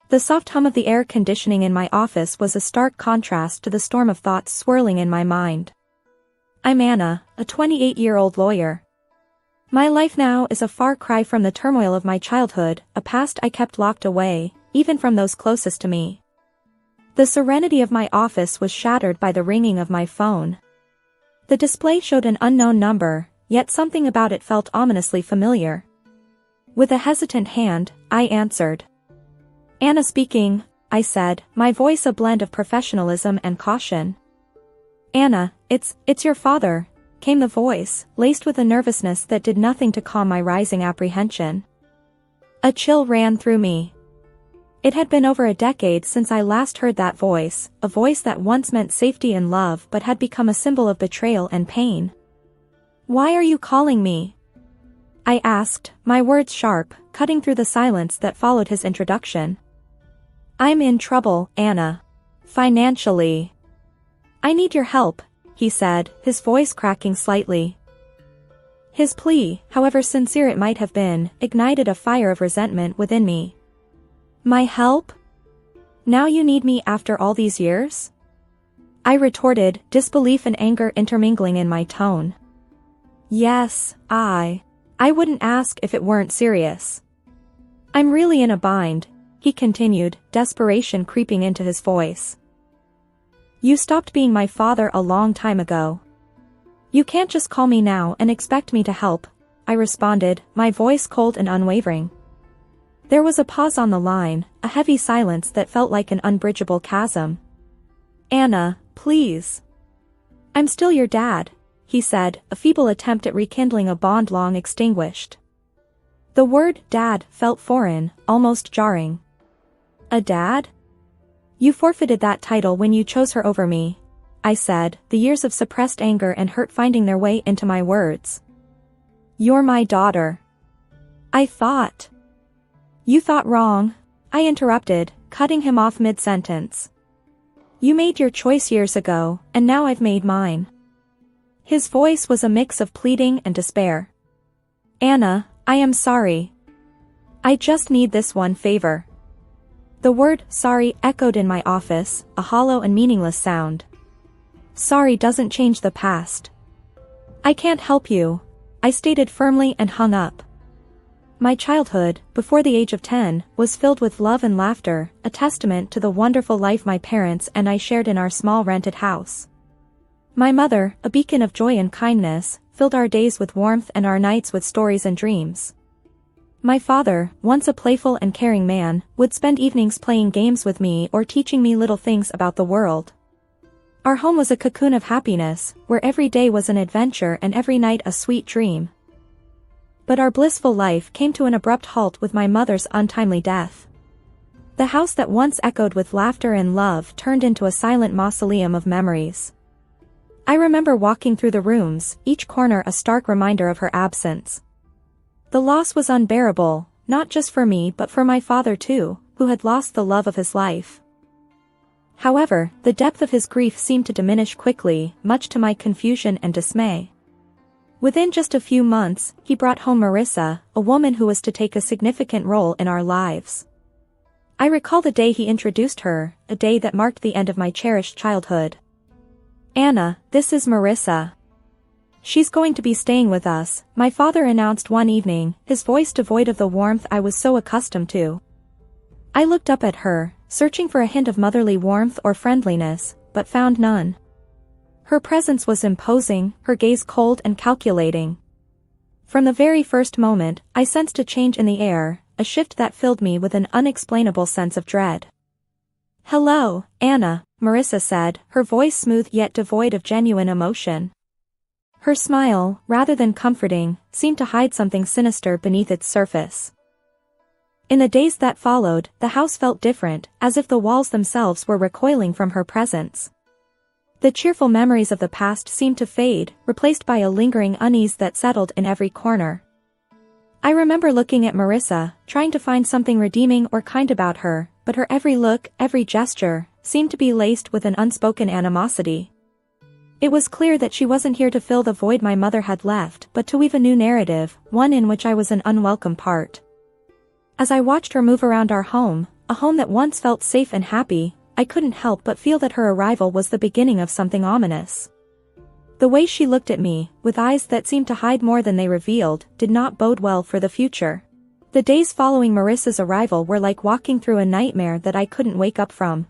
The soft hum of the air conditioning in my office was a stark contrast to the storm of thoughts swirling in my mind. I'm Anna, a 28-year-old lawyer. My life now is a far cry from the turmoil of my childhood, a past I kept locked away, even from those closest to me. The serenity of my office was shattered by the ringing of my phone. The display showed an unknown number, yet something about it felt ominously familiar. With a hesitant hand, I answered. Anna speaking, I said, my voice a blend of professionalism and caution. Anna, it's your father, came the voice, laced with a nervousness that did nothing to calm my rising apprehension. A chill ran through me. It had been over a decade since I last heard that voice, a voice that once meant safety and love but had become a symbol of betrayal and pain. Why are you calling me? I asked, my words sharp, cutting through the silence that followed his introduction. I'm in trouble, Anna. Financially. I need your help, he said, his voice cracking slightly. His plea, however sincere it might have been, ignited a fire of resentment within me. My help? Now you need me after all these years? I retorted, disbelief and anger intermingling in my tone. Yes, I wouldn't ask if it weren't serious. I'm really in a bind, he continued, desperation creeping into his voice. You stopped being my father a long time ago. You can't just call me now and expect me to help, I responded, my voice cold and unwavering. There was a pause on the line, a heavy silence that felt like an unbridgeable chasm. Anna, please. I'm still your dad, he said, a feeble attempt at rekindling a bond long extinguished. The word dad felt foreign, almost jarring. A dad? You forfeited that title when you chose her over me, I said, the years of suppressed anger and hurt finding their way into my words. You're my daughter. I thought. You thought wrong, I interrupted, cutting him off mid-sentence. You made your choice years ago, and now I've made mine. His voice was a mix of pleading and despair. Anna, I am sorry. I just need this one favor. The word sorry echoed in my office, a hollow and meaningless sound. Sorry doesn't change the past. I can't help you, I stated firmly and hung up. My childhood, before the age of 10, was filled with love and laughter, a testament to the wonderful life my parents and I shared in our small rented house. My mother, a beacon of joy and kindness, filled our days with warmth and our nights with stories and dreams. My father, once a playful and caring man, would spend evenings playing games with me or teaching me little things about the world. Our home was a cocoon of happiness, where every day was an adventure and every night a sweet dream. But our blissful life came to an abrupt halt with my mother's untimely death. The house that once echoed with laughter and love turned into a silent mausoleum of memories. I remember walking through the rooms, each corner a stark reminder of her absence. The loss was unbearable, not just for me but for my father too, who had lost the love of his life. However, the depth of his grief seemed to diminish quickly, much to my confusion and dismay. Within just a few months, he brought home Marissa, a woman who was to take a significant role in our lives. I recall the day he introduced her, a day that marked the end of my cherished childhood. Anna, this is Marissa. She's going to be staying with us, my father announced one evening, his voice devoid of the warmth I was so accustomed to. I looked up at her, searching for a hint of motherly warmth or friendliness, but found none. Her presence was imposing, her gaze cold and calculating. From the very first moment, I sensed a change in the air, a shift that filled me with an unexplainable sense of dread. Hello, Anna, Marissa said, her voice smooth yet devoid of genuine emotion. Her smile, rather than comforting, seemed to hide something sinister beneath its surface. In the days that followed, the house felt different, as if the walls themselves were recoiling from her presence. The cheerful memories of the past seemed to fade, replaced by a lingering unease that settled in every corner. I remember looking at Marissa, trying to find something redeeming or kind about her, but her every look, every gesture, seemed to be laced with an unspoken animosity. It was clear that she wasn't here to fill the void my mother had left, but to weave a new narrative, one in which I was an unwelcome part. As I watched her move around our home, a home that once felt safe and happy, I couldn't help but feel that her arrival was the beginning of something ominous. The way she looked at me, with eyes that seemed to hide more than they revealed, did not bode well for the future. The days following Marissa's arrival were like walking through a nightmare that I couldn't wake up from.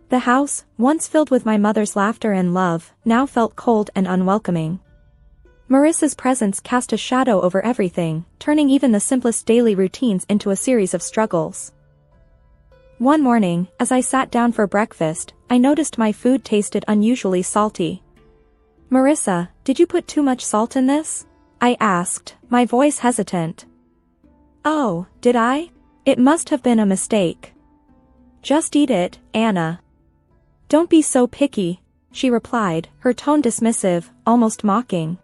The house, once filled with my mother's laughter and love, now felt cold and unwelcoming. Marissa's presence cast a shadow over everything, turning even the simplest daily routines into a series of struggles. One morning, as I sat down for breakfast, I noticed my food tasted unusually salty. "Marissa, did you put too much salt in this?" I asked, my voice hesitant. "Oh, did I? It must have been a mistake." "Just eat it, Anna. Don't be so picky," she replied, her tone dismissive, almost mocking.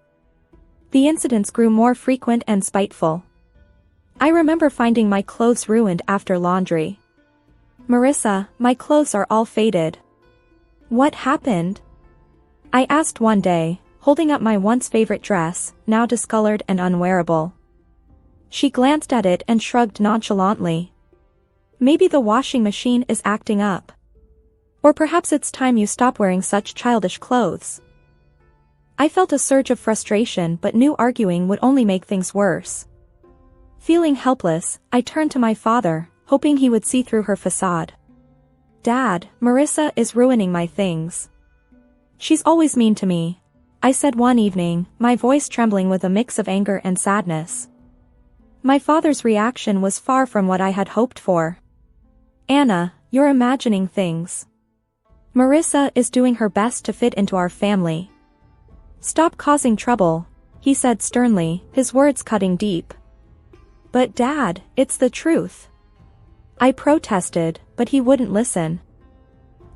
The incidents grew more frequent and spiteful. I remember finding my clothes ruined after laundry. "Marissa, my clothes are all faded." "What happened?" I asked one day, holding up my once favorite dress, now discolored and unwearable. She glanced at it and shrugged nonchalantly. "Maybe the washing machine is acting up. Or perhaps it's time you stop wearing such childish clothes." I felt a surge of frustration but knew arguing would only make things worse. Feeling helpless, I turned to my father, hoping he would see through her facade. "Dad, Marissa is ruining my things. She's always mean to me," I said one evening, my voice trembling with a mix of anger and sadness. My father's reaction was far from what I had hoped for. "Anna, you're imagining things. Marissa is doing her best to fit into our family. Stop causing trouble," he said sternly, his words cutting deep. "But Dad, it's the truth." I protested, but he wouldn't listen.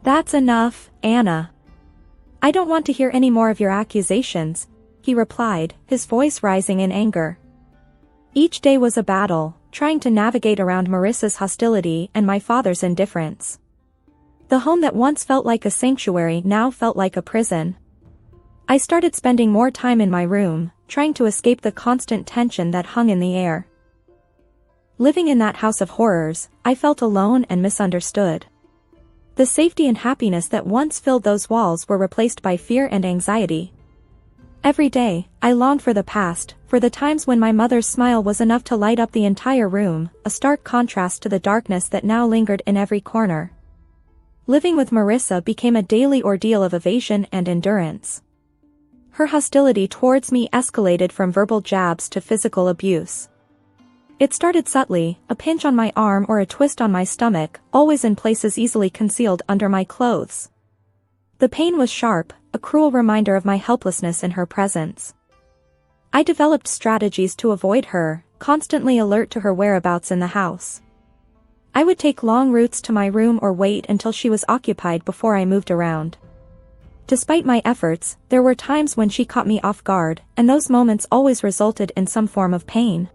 "That's enough, Anna. I don't want to hear any more of your accusations," he replied, his voice rising in anger. Each day was a battle, trying to navigate around Marissa's hostility and my father's indifference. The home that once felt like a sanctuary now felt like a prison. I started spending more time in my room, trying to escape the constant tension that hung in the air. Living in that house of horrors, I felt alone and misunderstood. The safety and happiness that once filled those walls were replaced by fear and anxiety. Every day, I longed for the past, for the times when my mother's smile was enough to light up the entire room, a stark contrast to the darkness that now lingered in every corner. Living with Marissa became a daily ordeal of evasion and endurance. Her hostility towards me escalated from verbal jabs to physical abuse. It started subtly, a pinch on my arm or a twist on my stomach, always in places easily concealed under my clothes. The pain was sharp, a cruel reminder of my helplessness in her presence. I developed strategies to avoid her, constantly alert to her whereabouts in the house. I would take long routes to my room or wait until she was occupied before I moved around. Despite my efforts, there were times when she caught me off guard, and those moments always resulted in some form of pain.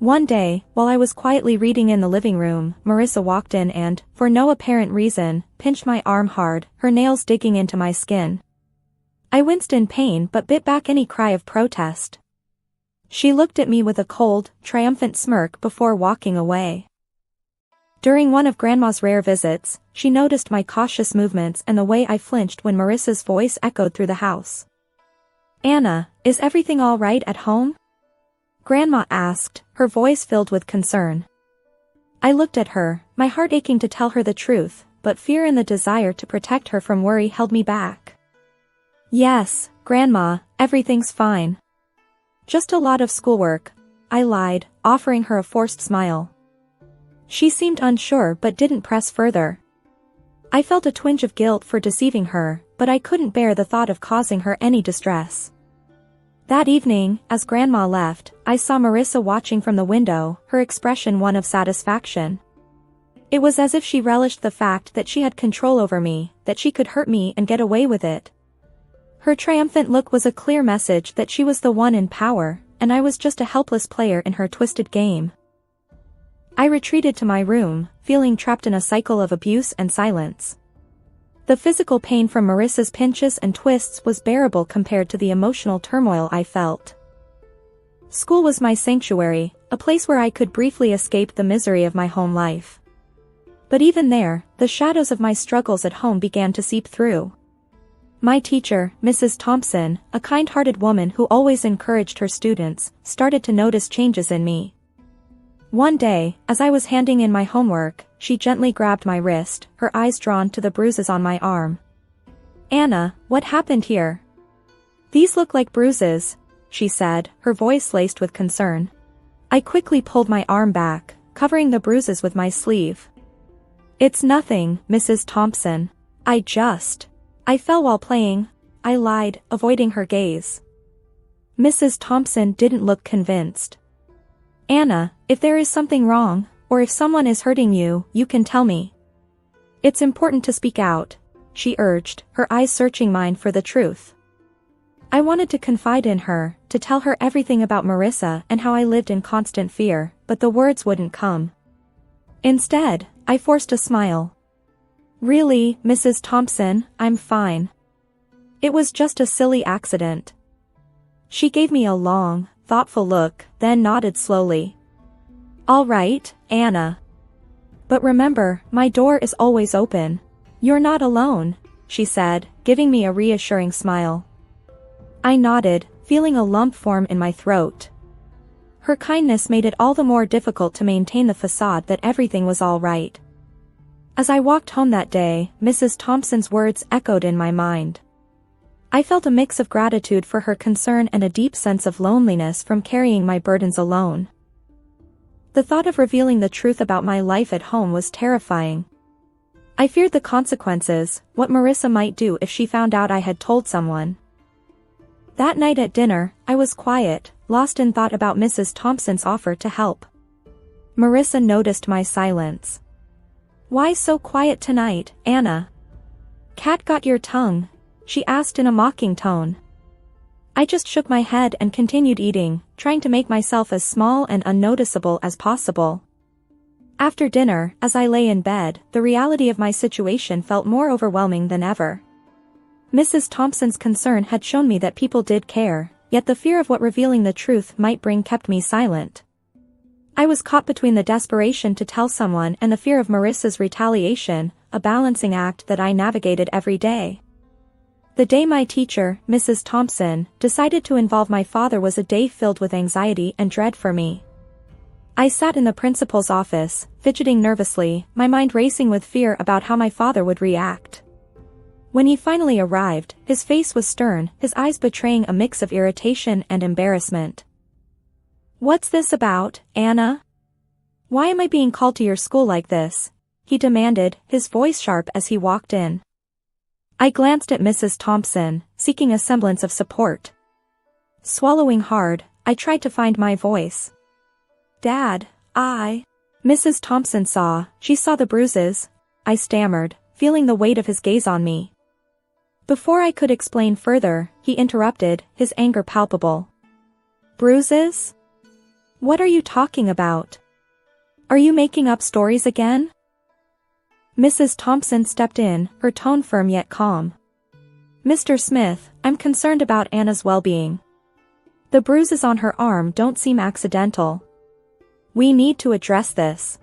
One day, while I was quietly reading in the living room, Marissa walked in and, for no apparent reason, pinched my arm hard, her nails digging into my skin. I winced in pain but bit back any cry of protest. She looked at me with a cold, triumphant smirk before walking away. During one of Grandma's rare visits, she noticed my cautious movements and the way I flinched when Marissa's voice echoed through the house. "Anna, is everything all right at home?" Grandma asked, her voice filled with concern. I looked at her, my heart aching to tell her the truth, but fear and the desire to protect her from worry held me back. "Yes, Grandma, everything's fine. Just a lot of schoolwork," I lied, offering her a forced smile. She seemed unsure but didn't press further. I felt a twinge of guilt for deceiving her, but I couldn't bear the thought of causing her any distress. That evening, as Grandma left, I saw Marissa watching from the window, her expression one of satisfaction. It was as if she relished the fact that she had control over me, that she could hurt me and get away with it. Her triumphant look was a clear message that she was the one in power, and I was just a helpless player in her twisted game. I retreated to my room, feeling trapped in a cycle of abuse and silence. The physical pain from Marissa's pinches and twists was bearable compared to the emotional turmoil I felt. School was my sanctuary, a place where I could briefly escape the misery of my home life. But even there, the shadows of my struggles at home began to seep through. My teacher, Mrs. Thompson, a kind-hearted woman who always encouraged her students, started to notice changes in me. One day, as I was handing in my homework, she gently grabbed my wrist, her eyes drawn to the bruises on my arm. "Anna, what happened here?" "These look like bruises," she said, her voice laced with concern. I quickly pulled my arm back, covering the bruises with my sleeve. "It's nothing, Mrs. Thompson. I fell while playing," I lied, avoiding her gaze. Mrs. Thompson didn't look convinced. "Anna, if there is something wrong, or if someone is hurting you, you can tell me. It's important to speak out," she urged, her eyes searching mine for the truth. I wanted to confide in her, to tell her everything about Marissa and how I lived in constant fear, but the words wouldn't come. Instead, I forced a smile. "Really, Mrs. Thompson, I'm fine. It was just a silly accident." She gave me a long, thoughtful look, then nodded slowly. "All right, Anna. But remember, my door is always open. You're not alone," she said, giving me a reassuring smile. I nodded, feeling a lump form in my throat. Her kindness made it all the more difficult to maintain the facade that everything was all right. As I walked home that day, Mrs. Thompson's words echoed in my mind. I felt a mix of gratitude for her concern and a deep sense of loneliness from carrying my burdens alone. The thought of revealing the truth about my life at home was terrifying. I feared the consequences, what Marissa might do if she found out I had told someone. That night at dinner, I was quiet, lost in thought about Mrs. Thompson's offer to help. Marissa noticed my silence. "Why so quiet tonight, Anna? Cat got your tongue?" she asked in a mocking tone. I just shook my head and continued eating, trying to make myself as small and unnoticeable as possible. After dinner, as I lay in bed, the reality of my situation felt more overwhelming than ever. Mrs. Thompson's concern had shown me that people did care, yet the fear of what revealing the truth might bring kept me silent. I was caught between the desperation to tell someone and the fear of Marissa's retaliation, a balancing act that I navigated every day. The day my teacher, Mrs. Thompson, decided to involve my father was a day filled with anxiety and dread for me. I sat in the principal's office, fidgeting nervously, my mind racing with fear about how my father would react. When he finally arrived, his face was stern, his eyes betraying a mix of irritation and embarrassment. "What's this about, Anna? Why am I being called to your school like this?" he demanded, his voice sharp as he walked in. I glanced at Mrs. Thompson, seeking a semblance of support. Swallowing hard, I tried to find my voice. "Dad, Mrs. Thompson she saw the bruises," I stammered, feeling the weight of his gaze on me. Before I could explain further, he interrupted, his anger palpable. "Bruises? What are you talking about? Are you making up stories again?" Mrs. Thompson stepped in, her tone firm yet calm. "Mr. Smith, I'm concerned about Anna's well-being. The bruises on her arm don't seem accidental. We need to address this."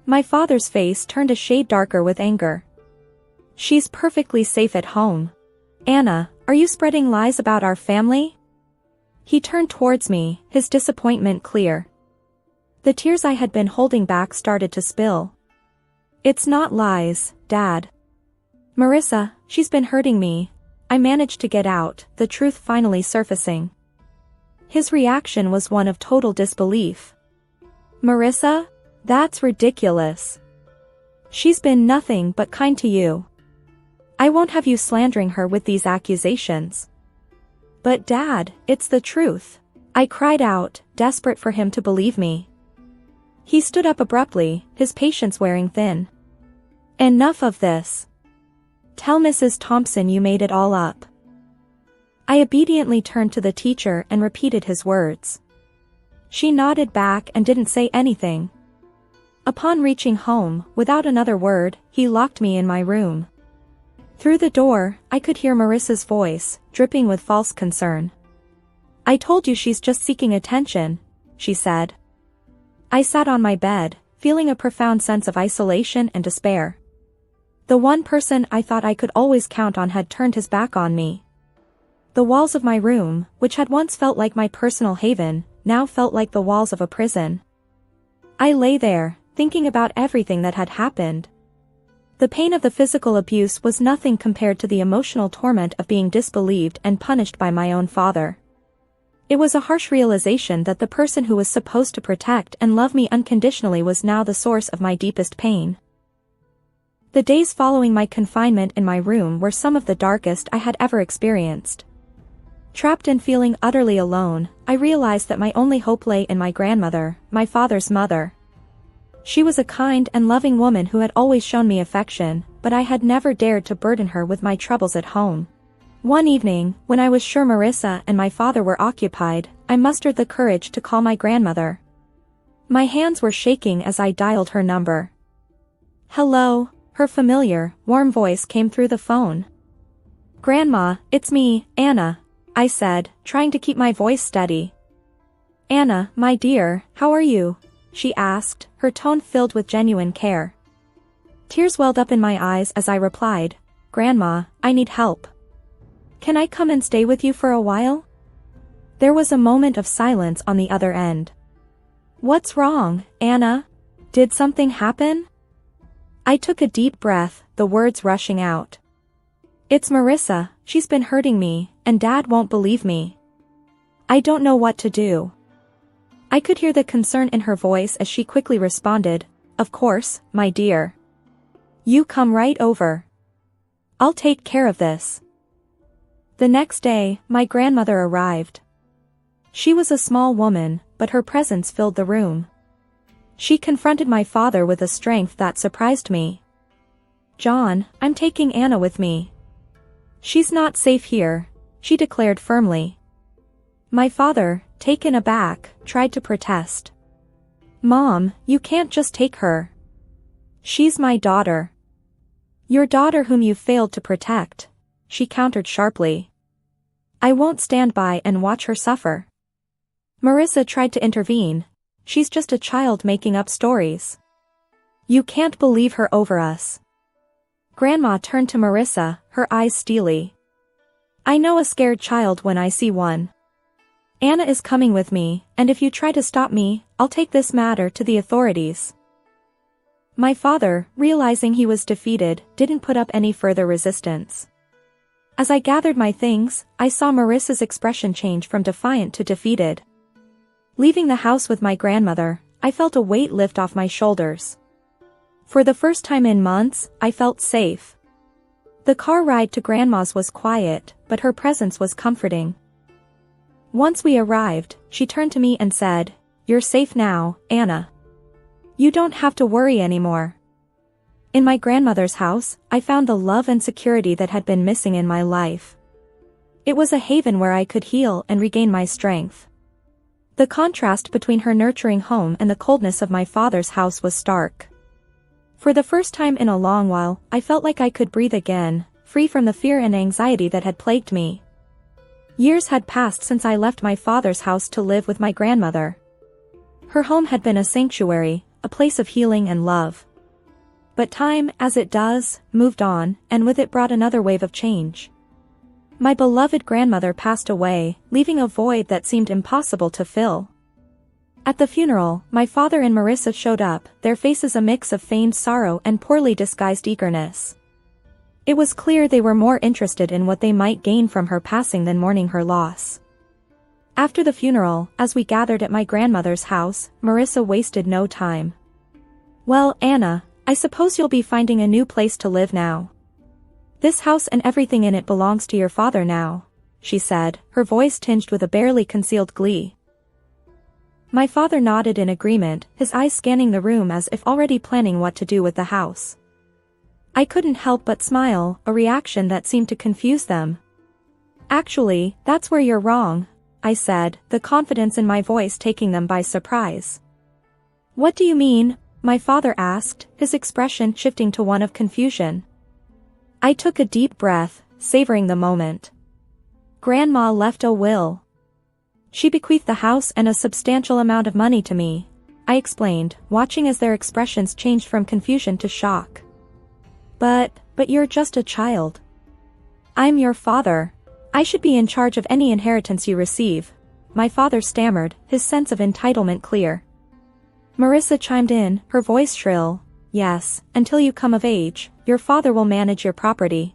My father's face turned a shade darker with anger. "She's perfectly safe at home. Anna, are you spreading lies about our family?" He turned towards me, his disappointment clear. The tears I had been holding back started to spill. "It's not lies, Dad. Marissa, she's been hurting me," I managed to get out, the truth finally surfacing. His reaction was one of total disbelief. "Marissa? That's ridiculous. She's been nothing but kind to you. I won't have you slandering her with these accusations." "But Dad, it's the truth," I cried out, desperate for him to believe me. He stood up abruptly, his patience wearing thin. "Enough of this. Tell Mrs. Thompson you made it all up." I obediently turned to the teacher and repeated his words. She nodded back and didn't say anything. Upon reaching home, without another word, he locked me in my room. Through the door, I could hear Marissa's voice, dripping with false concern. "I told you she's just seeking attention," she said. I sat on my bed, feeling a profound sense of isolation and despair. The one person I thought I could always count on had turned his back on me. The walls of my room, which had once felt like my personal haven, now felt like the walls of a prison. I lay there, thinking about everything that had happened. The pain of the physical abuse was nothing compared to the emotional torment of being disbelieved and punished by my own father. It was a harsh realization that the person who was supposed to protect and love me unconditionally was now the source of my deepest pain. The days following my confinement in my room were some of the darkest I had ever experienced. Trapped and feeling utterly alone, I realized that my only hope lay in my grandmother, my father's mother. She was a kind and loving woman who had always shown me affection, but I had never dared to burden her with my troubles at home. One evening, when I was sure Marissa and my father were occupied, I mustered the courage to call my grandmother. My hands were shaking as I dialed her number. "Hello," her familiar, warm voice came through the phone. "Grandma, it's me, Anna," I said, trying to keep my voice steady. "Anna, my dear, how are you?" she asked, her tone filled with genuine care. Tears welled up in my eyes as I replied, "Grandma, I need help. Can I come and stay with you for a while?" There was a moment of silence on the other end. "What's wrong, Anna? Did something happen?" I took a deep breath, the words rushing out. "It's Marissa, she's been hurting me, and Dad won't believe me. I don't know what to do." I could hear the concern in her voice as she quickly responded, "Of course, my dear. You come right over. I'll take care of this." The next day, my grandmother arrived. She was a small woman, but her presence filled the room. She confronted my father with a strength that surprised me. "John, I'm taking Anna with me. She's not safe here," she declared firmly. My father, taken aback, tried to protest. "Mom, you can't just take her. She's my daughter." "Your daughter whom you failed to protect," she countered sharply. "I won't stand by and watch her suffer." Marissa tried to intervene. "She's just a child making up stories. You can't believe her over us." Grandma turned to Marissa, her eyes steely. "I know a scared child when I see one. Anna is coming with me, and if you try to stop me, I'll take this matter to the authorities." My father, realizing he was defeated, didn't put up any further resistance. As I gathered my things, I saw Marissa's expression change from defiant to defeated. Leaving the house with my grandmother, I felt a weight lift off my shoulders. For the first time in months, I felt safe. The car ride to Grandma's was quiet, but her presence was comforting. Once we arrived, she turned to me and said, "You're safe now, Anna. You don't have to worry anymore." In my grandmother's house, I found the love and security that had been missing in my life. It was a haven where I could heal and regain my strength. The contrast between her nurturing home and the coldness of my father's house was stark. For the first time in a long while, I felt like I could breathe again, free from the fear and anxiety that had plagued me. Years had passed since I left my father's house to live with my grandmother. Her home had been a sanctuary, a place of healing and love. But time, as it does, moved on, and with it brought another wave of change. My beloved grandmother passed away, leaving a void that seemed impossible to fill. At the funeral, my father and Marissa showed up, their faces a mix of feigned sorrow and poorly disguised eagerness. It was clear they were more interested in what they might gain from her passing than mourning her loss. After the funeral, as we gathered at my grandmother's house, Marissa wasted no time. "Well, Anna, I suppose you'll be finding a new place to live now. This house and everything in it belongs to your father now," she said, her voice tinged with a barely concealed glee. My father nodded in agreement, his eyes scanning the room as if already planning what to do with the house. I couldn't help but smile, a reaction that seemed to confuse them. "Actually, that's where you're wrong," I said, the confidence in my voice taking them by surprise. "What do you mean?" my father asked, his expression shifting to one of confusion. I took a deep breath, savoring the moment. "Grandma left a will. She bequeathed the house and a substantial amount of money to me," I explained, watching as their expressions changed from confusion to shock. But you're just a child. I'm your father. I should be in charge of any inheritance you receive, my father stammered, his sense of entitlement clear. Marissa chimed in, her voice shrill. Yes, until you come of age, your father will manage your property.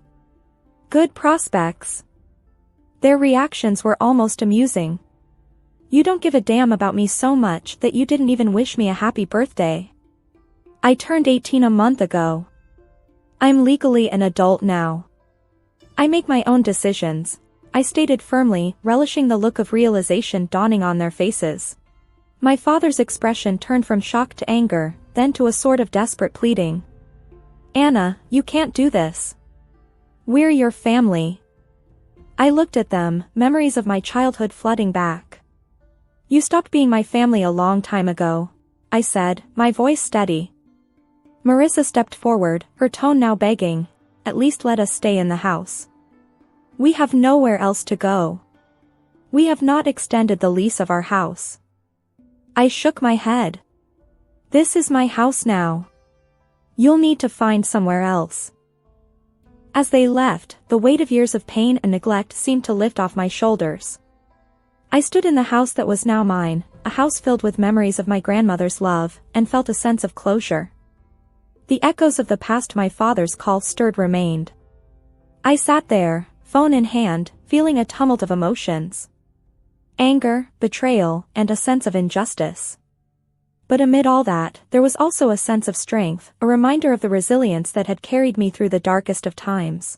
Good prospects. Their reactions were almost amusing. You don't give a damn about me so much that you didn't even wish me a happy birthday. I turned 18 a month ago. I'm legally an adult now. I make my own decisions, I stated firmly, relishing the look of realization dawning on their faces. My father's expression turned from shock to anger, then to a sort of desperate pleading. Anna, you can't do this. We're your family. I looked at them, memories of my childhood flooding back. You stopped being my family a long time ago, I said, my voice steady. Marissa stepped forward, her tone now begging, at least let us stay in the house. We have nowhere else to go. We have not extended the lease of our house. I shook my head. This is my house now. You'll need to find somewhere else. As they left, the weight of years of pain and neglect seemed to lift off my shoulders. I stood in the house that was now mine, a house filled with memories of my grandmother's love, and felt a sense of closure. The echoes of the past my father's call stirred remained. I sat there, phone in hand, feeling a tumult of emotions. Anger, betrayal, and a sense of injustice. But amid all that, there was also a sense of strength, a reminder of the resilience that had carried me through the darkest of times.